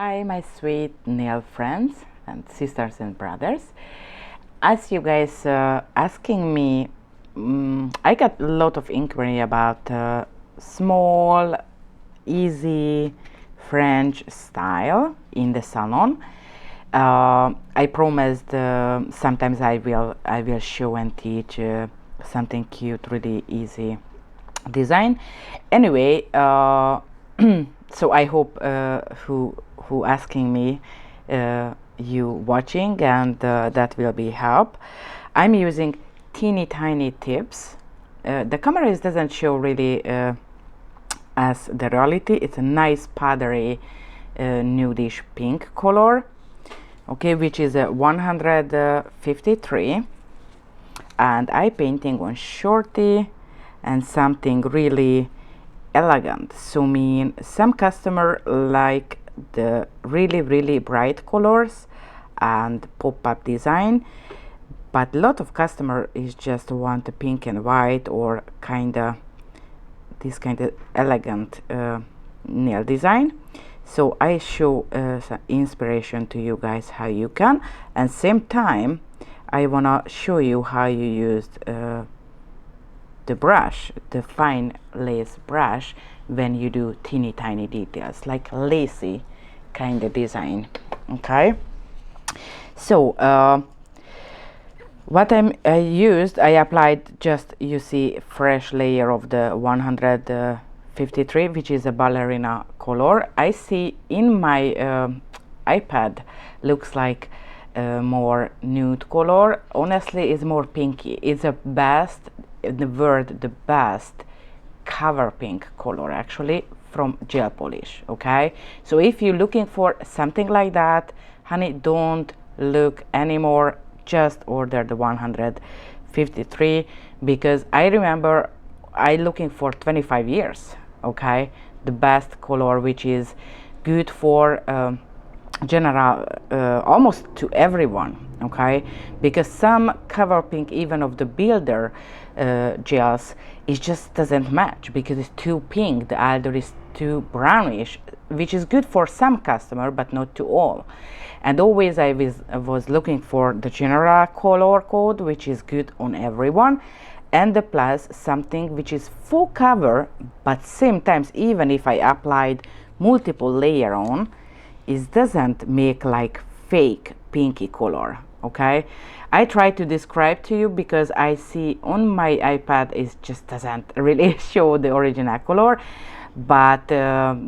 Hi, my sweet nail friends and sisters and brothers. As you guys asking me, I got a lot of inquiry about small, easy French style in the salon. I promised sometimes I will show and teach something cute, really easy design. Anyway, so I hope who asking me you watching, and that will be help. I'm using teeny tiny tips. The camera doesn't show really as the reality. It's a nice powdery nudish pink color, okay, which is a 153, and I painting on shorty and something really elegant. So mean some customer like the really bright colors and pop-up design, but a lot of customer is just want a pink and white or this kind of elegant nail design. So I show some inspiration to you guys how you can, and same time I wanna show you how you used the brush, the fine lace brush, when you do teeny tiny details like lacy kind of design. Okay, so what I used, I applied just, you see, fresh layer of the 153, which is a ballerina color. I see in my iPad looks like more nude color. Honestly, it's more pinky. It's the best, the best cover pink color actually from gel polish. Okay, so if you're looking for something like that, honey, don't look anymore, just order the 153, because I remember I looking for 25 years, okay, the best color which is good for general almost to everyone, okay, because some cover pink even of the builder gels, it just doesn't match because it's too pink, the other is too brownish, which is good for some customer but not to all. And always I was looking for the general color code which is good on everyone, and the plus something which is full cover, but same times even if I applied multiple layer on, it doesn't make like fake pinky color. Okay, I try to describe to you because I see on my iPad it just doesn't really show the original color, but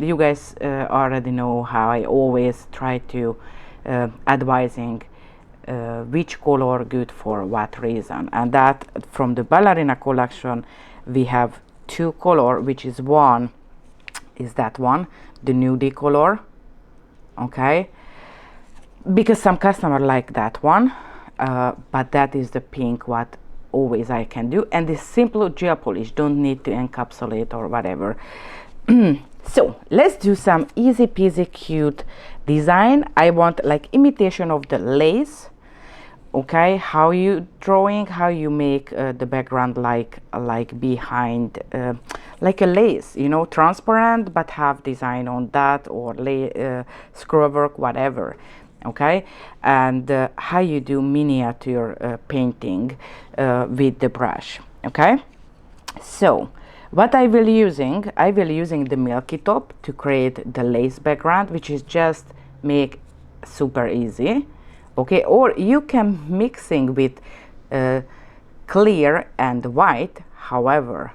you guys already know how I always try to advising which color good for what reason, and that from the ballerina collection we have two color, which is one is that one, the nudie color, okay, because some customer like that one, but that is the pink what always I can do, and this simple gel polish, don't need to encapsulate or whatever. So let's do some easy peasy cute design. I want like imitation of the lace, okay, how you drawing, how you make the background like behind like a lace, you know, transparent but have design on that, or screw work, whatever, okay, and how you do miniature painting with the brush. Okay, so what I will using the milky top to create the lace background, which is just make super easy, okay, or you can mixing with clear and white. However,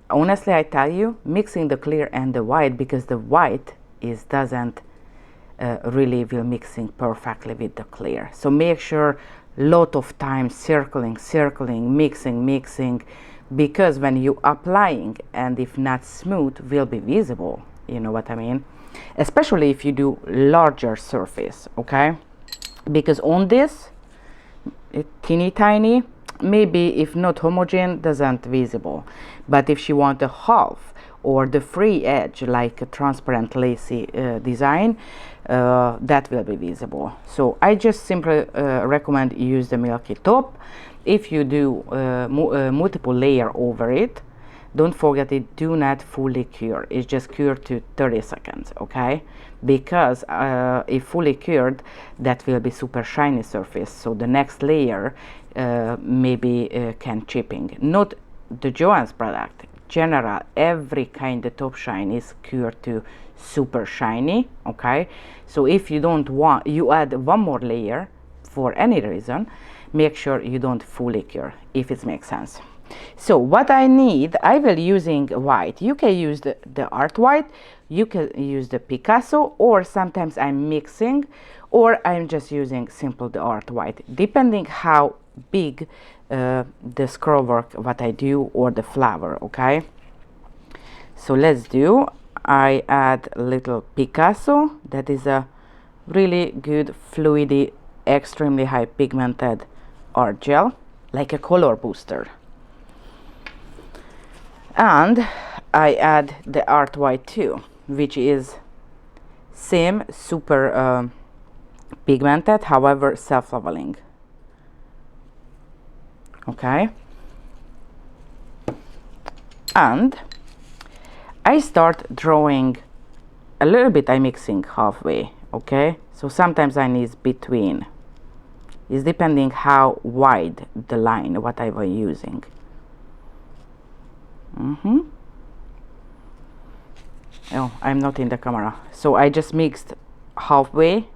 honestly I tell you, mixing the clear and the white, because the white is doesn't really will mixing perfectly with the clear, so make sure lot of time circling, mixing, because when you applying, and if not smooth, will be visible, you know what I mean, especially if you do larger surface, okay, because on this teeny tiny, maybe if not homogeneous doesn't visible, but if you want a half or the free edge like a transparent lacy design, that will be visible. So I just simply recommend use the milky top. If you do multiple layer over it, don't forget it, do not fully cure, it's just cure to 30 seconds, okay, because if fully cured, that will be super shiny surface, so the next layer maybe can chipping. Not the JOHENS product, general, every kind of top shine is cured to super shiny. Okay, so if you don't want, you add one more layer for any reason, make sure you don't fully cure, if it makes sense. So what I need, I will using white. You can use the art white, you can use the Picasso, or sometimes I'm mixing, or I'm just using simple the art white, depending how big the scroll work what I do, or the flower. Okay, so let's do, I add a little Picasso, that is a really good fluidy, extremely high pigmented art gel, like a color booster. And I add the art white too, which is same super pigmented, however self-leveling. Okay, and I start drawing a little bit, I'm mixing halfway. Okay, so sometimes I need between, it's depending how wide the line what I was using. Oh, I'm not in the camera, so I just mixed halfway,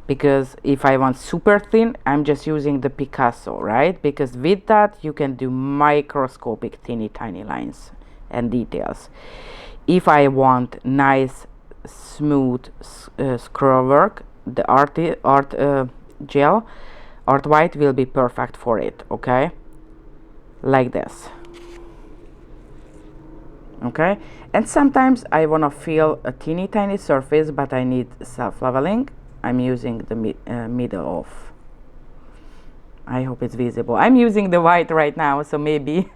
because if I want super thin, I'm just using the Picasso, right? Because with that you can do microscopic teeny tiny lines and details. If I want nice smooth scroll work, the art gel, art white will be perfect for it. Okay, like this. Okay, and sometimes I want to feel a teeny tiny surface, but I need self-leveling. I'm using the middle of, I hope it's visible, I'm using the white right now, so maybe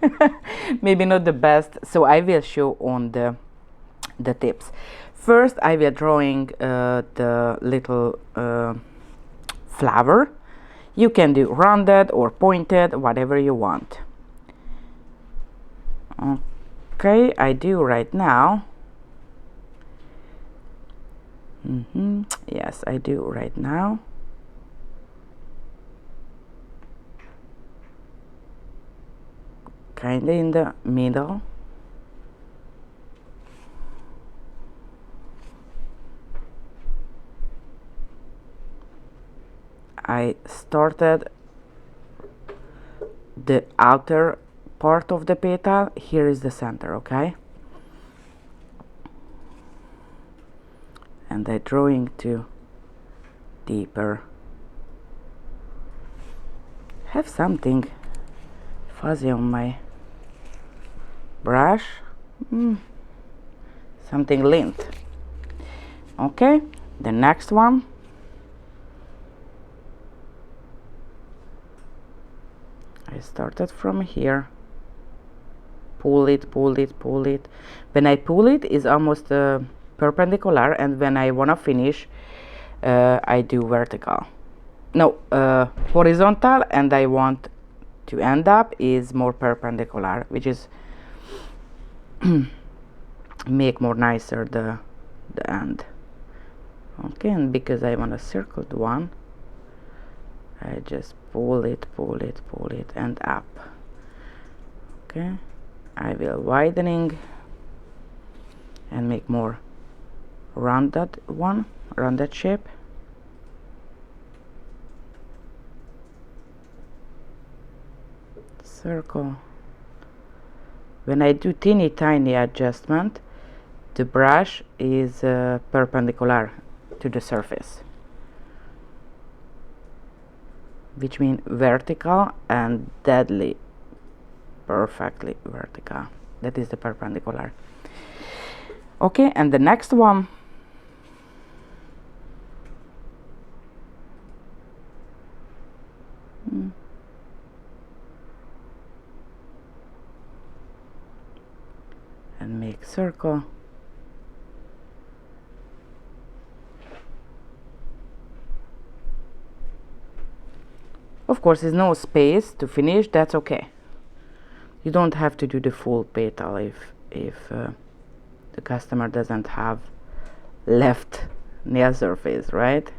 maybe not the best, so I will show on the tips. First I will drawing the little flower. You can do rounded or pointed, whatever you want. Okay, I do right now. Yes, I do right now. Kinda in the middle. I started the outer part of the petal, here is the center. Okay, and I'm drawing to deeper. Have something fuzzy on my brush, something lint. Okay, the next one. I started from here, pull it, pull it, pull it. When I pull it, is almost perpendicular, and when I wanna finish, I do vertical. No, horizontal, and I want to end up is more perpendicular, which is make more nicer the end. Okay, and because I want a circled one, I just pull it, pull it, pull it, and up. Okay, I will widening and make more rounded one, rounded shape. Circle. When I do teeny tiny adjustment, the brush is perpendicular to the surface, which means vertical and deadly perfectly vertical. That is the perpendicular. Okay, and the next one, and make circle. Of course, there's no space to finish, that's okay. You don't have to do the full petal if the customer doesn't have left nail surface, right?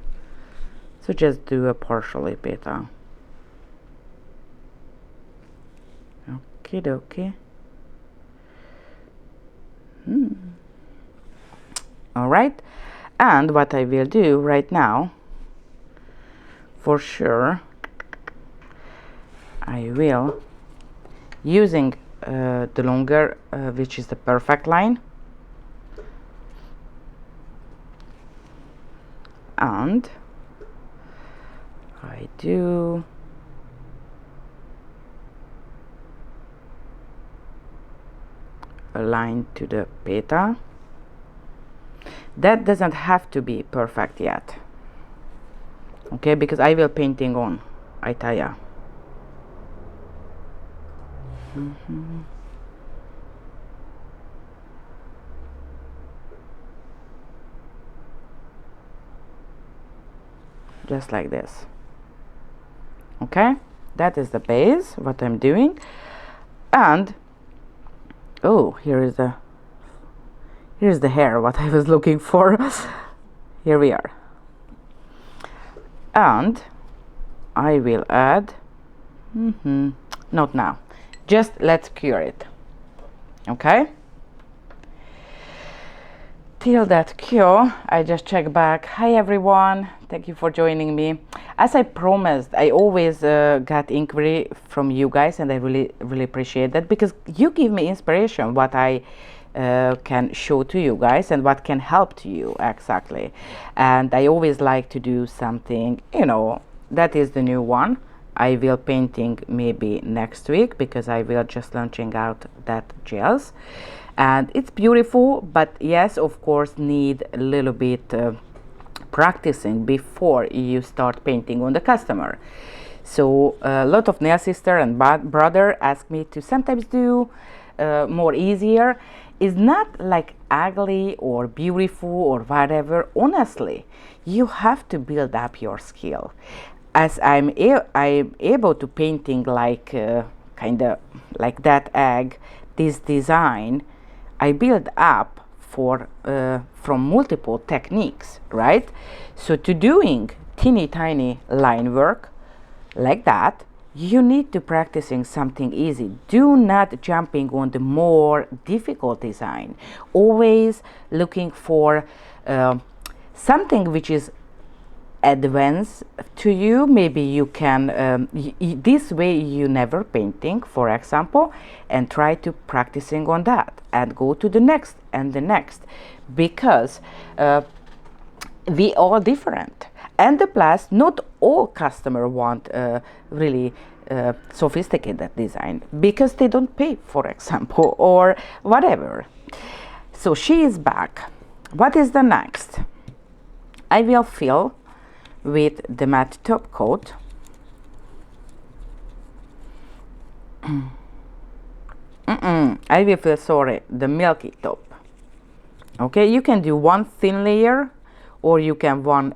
So just do a partially beta. Okay, dokie. All right, and what I will do right now, for sure, I will using the longer, which is the perfect line, and I do a line to the beta. That doesn't have to be perfect yet, okay, because I will painting on, I tell ya. Just like this. Okay, that is the base, what I'm doing. And oh, here's the hair, what I was looking for. Here we are. And I will add, not now, just let's cure it. Okay, till that cure, I just check back. Hi everyone, thank you for joining me. As I promised, I always got inquiry from you guys, and I really appreciate that, because you give me inspiration what I can show to you guys and what can help to you exactly. And I always like to do something, you know, that is the new one. I will painting maybe next week, because I will just launching out that gels, and it's beautiful, but yes, of course, need a little bit practicing before you start painting on the customer. So a lot of nail sister and brother ask me to sometimes do more easier. Is not like ugly or beautiful or whatever. Honestly, you have to build up your skill. As I'm able to painting like kind of like that egg, this design, I build up for from multiple techniques, right? So to doing teeny tiny line work like that, you need to practicing something easy. Do not jumping on the more difficult design. Always looking for something which is advanced to you. Maybe you can this way you never painting, for example, and try to practicing on that and go to the next and the next, because we are different. And the plus, not all customer want really sophisticated design, because they don't pay, for example, or whatever. So she is back. What is the next? I will fill with the matte top coat. I will fill, sorry, the milky top. Okay, you can do one thin layer, or you can one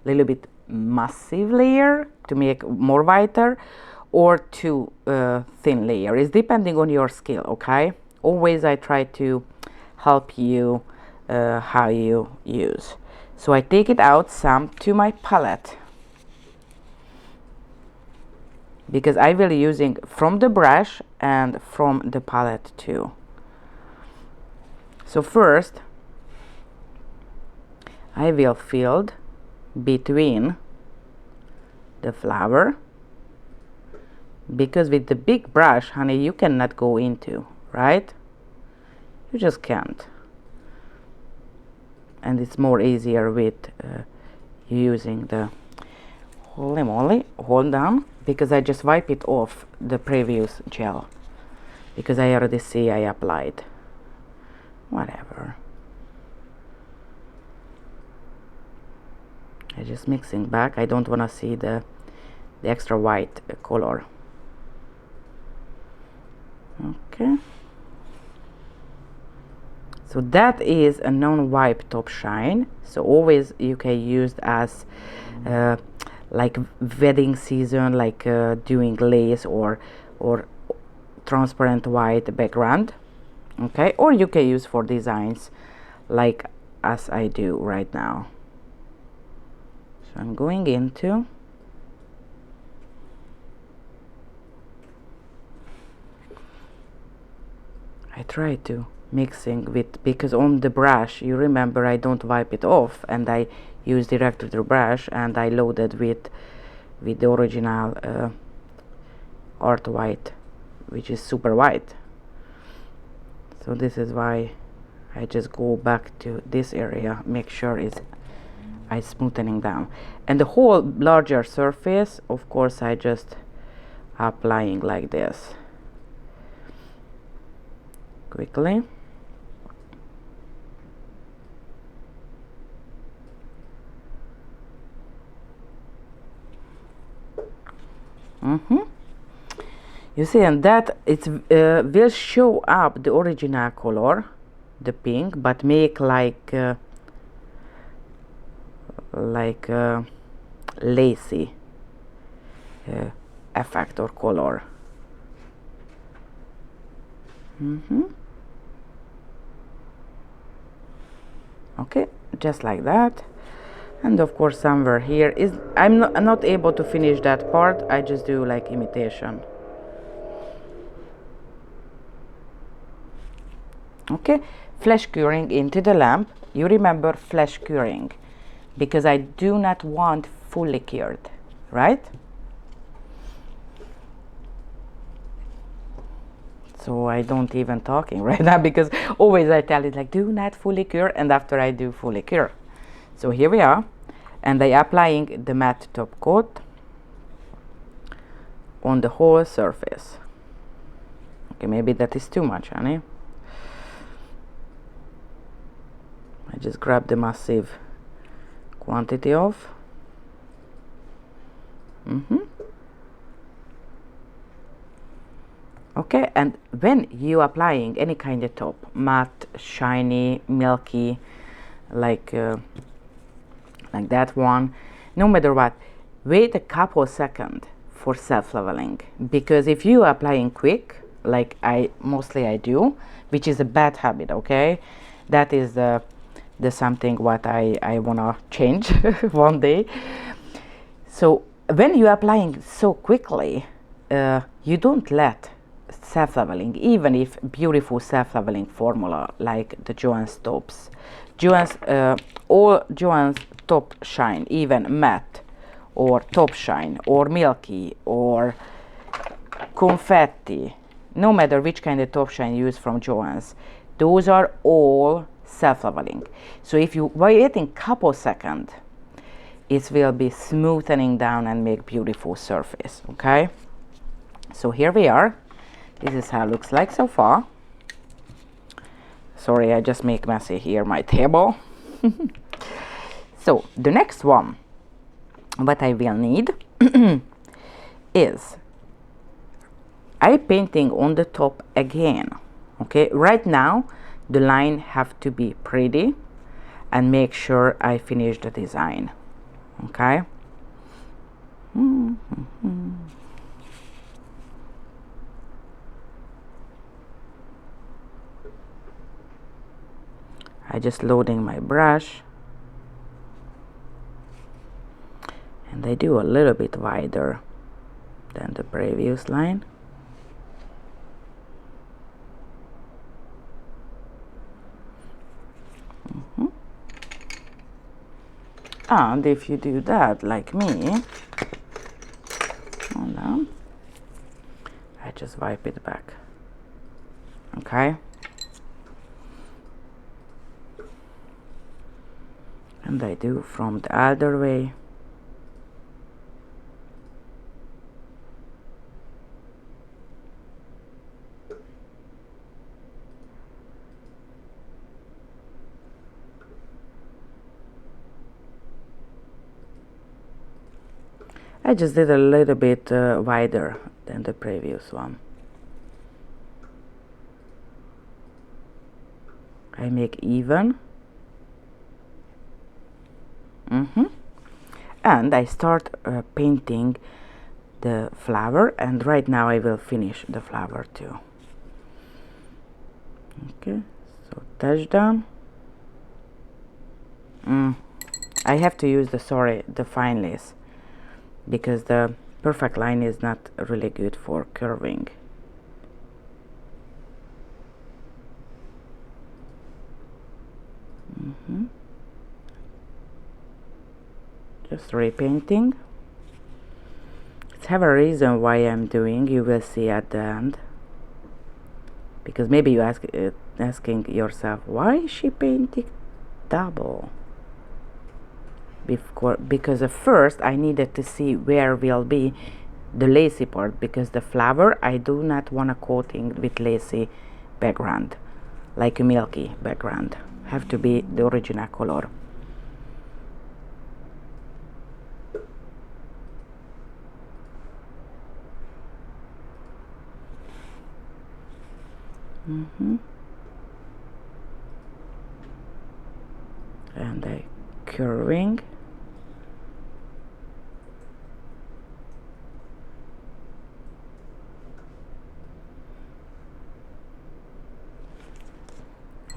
little bit massive layer to make more whiter, or two thin layer. It's depending on your skill. Okay, always I try to help you how you use. So I take it out some to my palette, because I will using from the brush and from the palette too. So first I will fill between the flower, because with the big brush, honey, you cannot go into, right? You just can't. And it's more easier with using the, holy moly, hold on, because I just wipe it off the previous gel, because I already see I applied. Whatever. I just mixing back. I don't want to see the extra white color. Okay. So that is a non-wipe top shine. So always you can use as like wedding season, like doing lace or transparent white background. Okay, or you can use for designs like as I do right now. So I'm going into I try to mixing with, because on the brush, you remember, I don't wipe it off and I use direct to the brush, and I loaded with the original art white, which is super white. So this is why I just go back to this area, make sure I smoothening down, and the whole larger surface, of course, I just applying like this quickly. You see, and that it will show up the original color, the pink, but make like lacy effect or color. Okay, just like that. And of course somewhere here is I'm not able to finish that part. I just do like imitation. Okay, flash curing into the lamp. You remember flash curing, because I do not want fully cured, right? So I don't even talking right now, because always I tell it like do not fully cure, and after I do fully cure. So here we are, and I applying the matte top coat on the whole surface. Okay, maybe that is too much, honey. I just grab the massive quantity of. Okay, and when you applying any kind of top, matte, shiny, milky, like that one, no matter what, wait a couple seconds for self-leveling, because if you applying quick, like I do, which is a bad habit, okay, that is the something what I wanna change one day. So when you applying so quickly, you don't let self-leveling, even if beautiful self-leveling formula like the JOHENS tops, all JOHENS top shine, even matte or top shine or milky or confetti, no matter which kind of top shine you use from JOHENS, those are all self-leveling. So if you waiting couple seconds, it will be smoothing down and make beautiful surface. Okay, so here we are. This is how it looks like so far. Sorry, I just make messy here my table. So the next one, what I will need is I painting on the top again. Okay, right now the line have to be pretty and make sure I finish the design. Okay. I just loading my brush, and I do a little bit wider than the previous line. And if you do that like me, hold on, I just wipe it back. Okay. And I do from the other way. I just did a little bit wider than the previous one. I make even. And I start painting the flower, and right now I will finish the flower too. Okay, so touch down. I have to use the fine lace, because the perfect line is not really good for curving. Just repainting. It's have a reason why I'm doing, you will see at the end, because maybe you asking yourself, why is she painting double? Because at first I needed to see where will be the lacy part, because the flower I do not want a coating with lacy background, like a milky background. Have to be the original color. And I curving.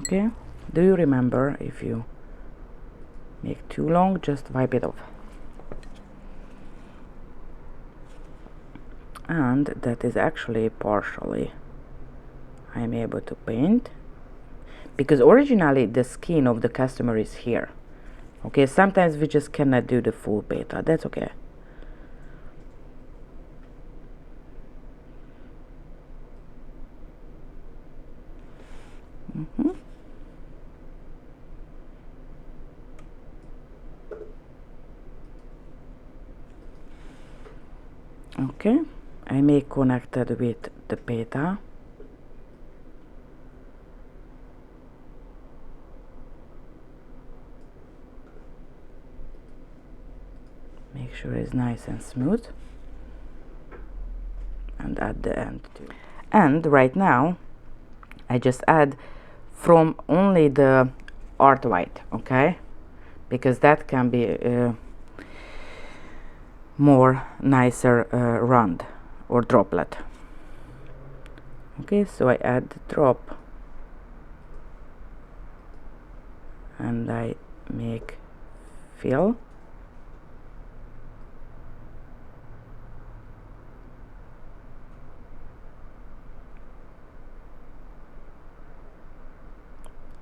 Okay, do you remember, if you make too long, just wipe it off. And that is actually partially I'm able to paint, because originally the skin of the customer is here. Okay, sometimes we just cannot do the full beta, that's okay. Okay, I make connected with the beta. Make sure it's nice and smooth. And at the end too. And right now I just add from only the art white, okay, because that can be more nicer round or droplet. Okay, so I add the drop and I make fill.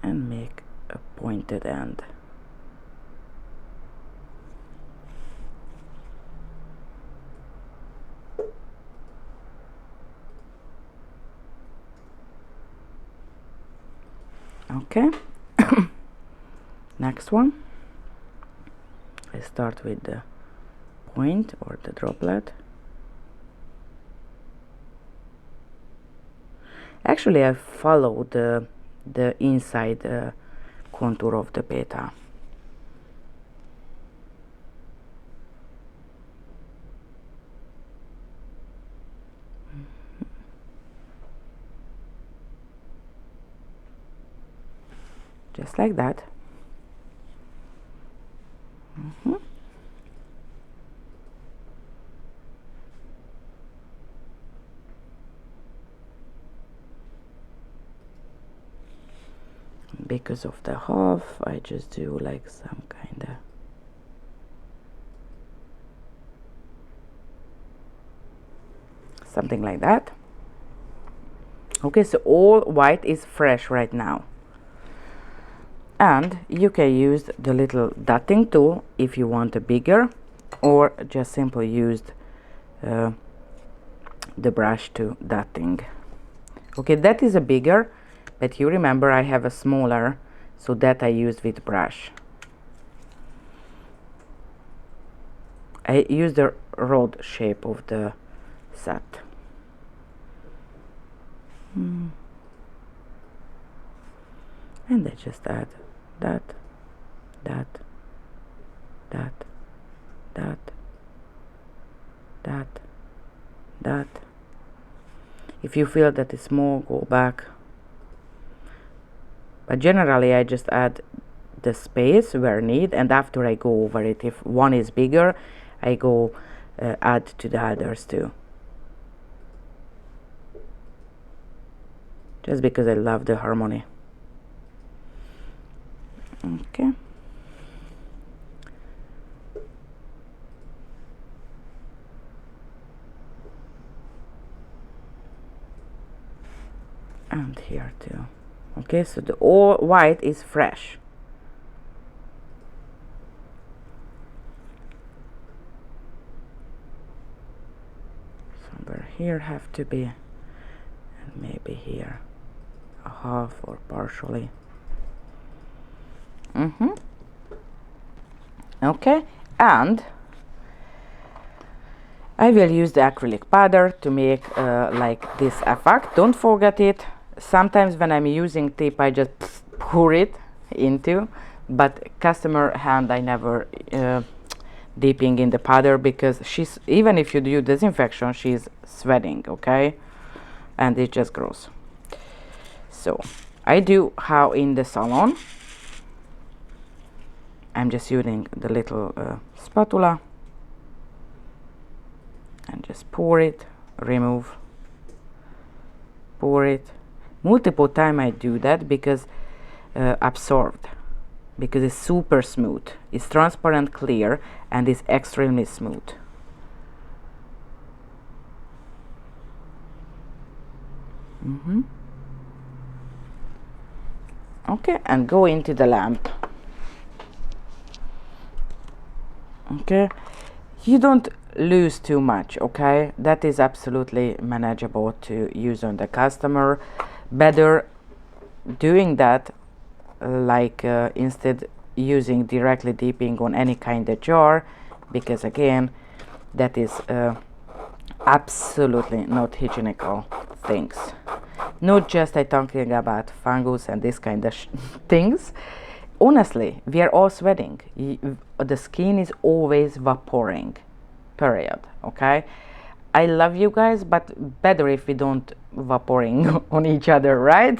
And make a pointed end. Okay. Next one, I start with the point or the droplet. Actually I follow the inside contour of the beta. Just like that. Because of the half, I just do like some kind of something like that. Okay, so all white is fresh right now. And you can use the little dotting tool if you want a bigger, or just simply use the brush to dotting. Okay, that is a bigger, but you remember I have a smaller, so that I use with brush. I use the rod shape of the set. And I just add that, that, that, that, that, that. If you feel that it's small, go back. But generally I just add the space where need, and after I go over it. If one is bigger, I go add to the others too. Just because I love the harmony. Okay. and here too. Okay, so the all white is fresh. Somewhere here have to be, and maybe here a half or partially. Okay, and I will use the acrylic powder to make like this effect. Don't forget it. Sometimes when I'm using tip, I just pour it into, but customer hand I never dipping in the powder, because she's, even if you do disinfection, she's sweating, okay, and it's just gross. So I do how in the salon. I'm just using the little spatula and just pour it, remove, pour it. Multiple time I do that because absorbed, because it's super smooth. It's transparent, clear, and it's extremely smooth. Okay, and go into the lamp. Okay, you don't lose too much, okay, that is absolutely manageable to use on the customer. Better doing that like instead using directly dipping on any kind of jar, because again that is absolutely not hygienical things. Not just I talking about fungus and this kind of things. Honestly, we are all sweating. The skin is always vaporing, period, okay? I love you guys, but better if we don't vaporing on each other, right?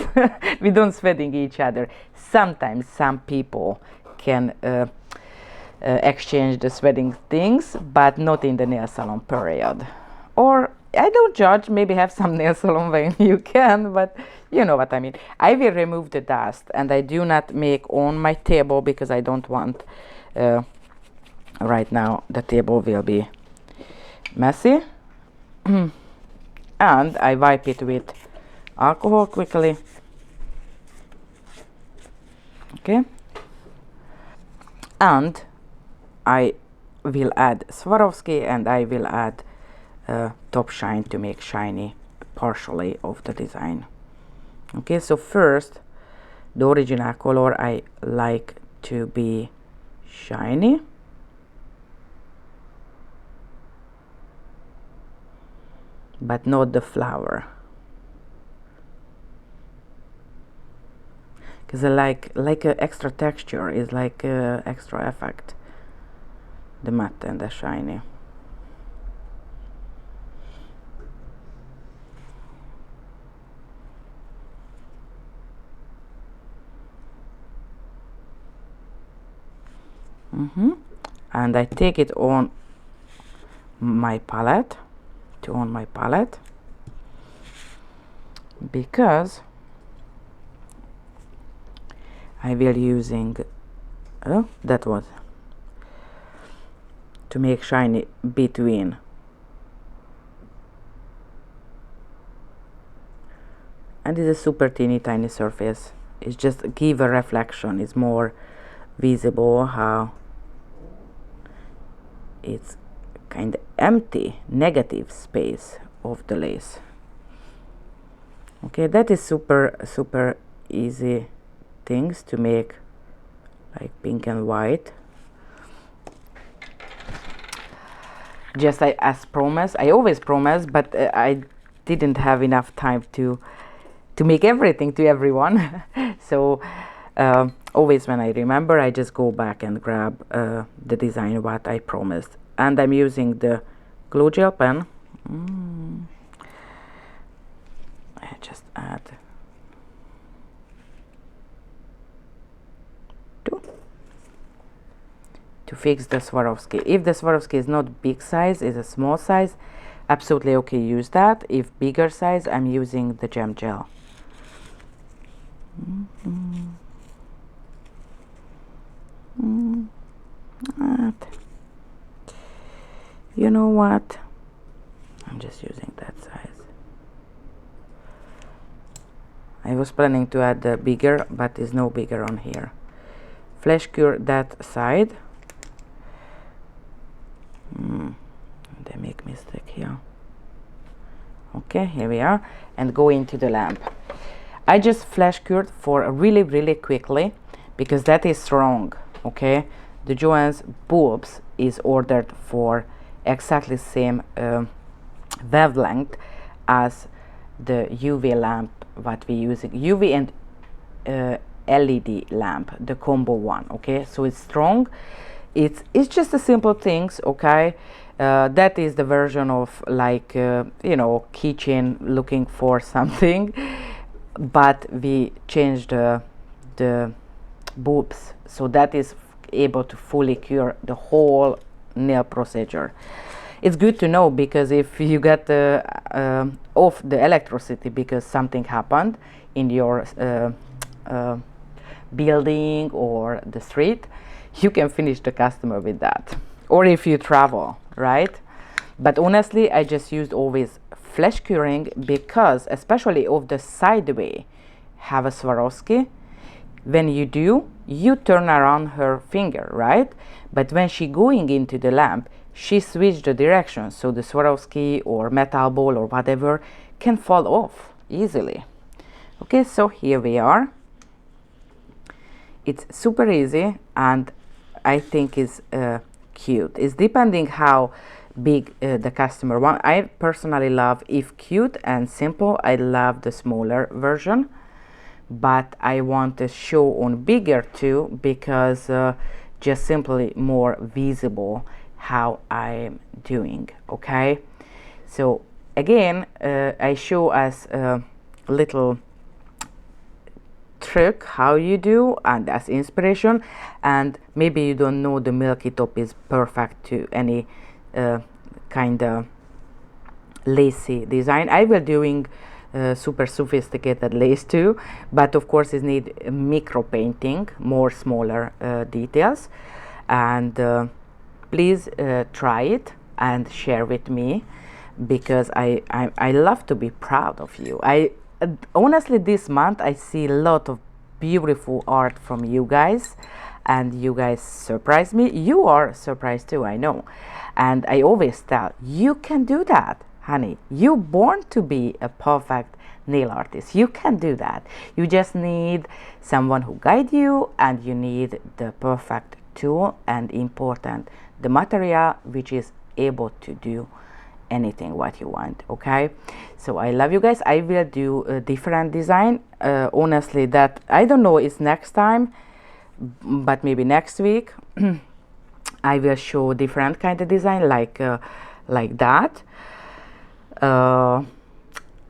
We don't sweating each other. Sometimes some people can exchange the sweating things, but not in the nail salon, period. Or I don't judge, maybe have some nail salon when you can, but you know what I mean. I will remove the dust, and I do not make on my table because I don't want right now the table will be messy. And I wipe it with alcohol quickly. Okay, and I will add Swarovski, and I will add top shine to make shiny partially of the design. Okay, so first the original color I like to be shiny, but not the flower, because I like a extra texture, is like a extra effect, the matte and the shiny. And I take it on my palette, because I will using that was to make shiny between, and it's a super teeny tiny surface. It's just give a reflection, it's more visible how it's kind of empty, negative space of the lace. Okay, that is super easy things to make, like pink and white. Just as promised, I always promise, but I didn't have enough time to make everything to everyone. So always when I remember, I just go back and grab the design what I promised. And I'm using the glue gel pen. I just add two to fix the Swarovski. If the Swarovski is not big size, is a small size, absolutely okay, use that. If bigger size, I'm using the gem gel. You know what, I'm just using that size. I was planning to add the bigger, but it's no bigger on here. Flash cure that side. They make mistake here. Okay, here we are, and go into the lamp. I just flash cured for really quickly because that is strong. Okay, the JOHENS bulbs is ordered for exactly same wavelength as the UV lamp what we using, UV and LED lamp, the combo one. Okay, so it's strong. It's just a simple things. Okay, that is the version of like you know, kitchen looking for something, but we changed the bulbs, so that is able to fully cure the whole nail procedure. It's good to know, because if you get off the electricity because something happened in your building or the street, you can finish the customer with that, or if you travel, right? But honestly, I just used always flash curing, because especially of the sideway have a Swarovski. When you do, you turn around her finger, right? But when she going into the lamp, she switched the direction, so the Swarovski or metal ball or whatever can fall off easily. Okay, so here we are. It's super easy, and I think is cute. It's depending how big the customer want. I personally love, if cute and simple, I love the smaller version, but I want to show on bigger too, because just simply more visible how I'm doing. Okay, so again I show us a little trick how you do, and as inspiration, and maybe you don't know the milky top is perfect to any kind of lacy design. I will doing super sophisticated lace too, but of course it need micro painting, more smaller details, and please try it and share with me, because I love to be proud of you. Honestly, this month I see a lot of beautiful art from you guys, and you guys surprise me. You are surprised too, I know, and I always tell you can do that, honey. You born to be a perfect nail artist. You can do that. You just need someone who guide you, and you need the perfect tool, and important, the material which is able to do anything what you want. Okay, so I love you guys. I will do a different design, honestly, that I don't know is next time, but maybe next week I will show different kind of design like that.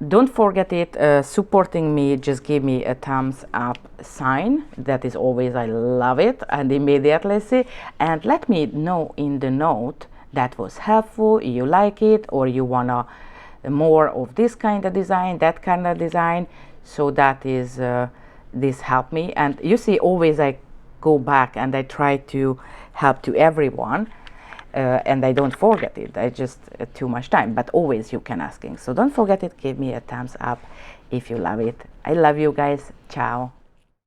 Don't forget it, supporting me, just give me a thumbs up sign. That is always, I love it, and immediately see, and let me know in the note that was helpful, you like it, or you wanna more of this kind of design, that kind of design. So that is this helped me, and you see always I go back and I try to help to everyone, and I don't forget it. I just too much time, but always you can asking, so don't forget it. Give me a thumbs up if you love it. I love you guys. Ciao.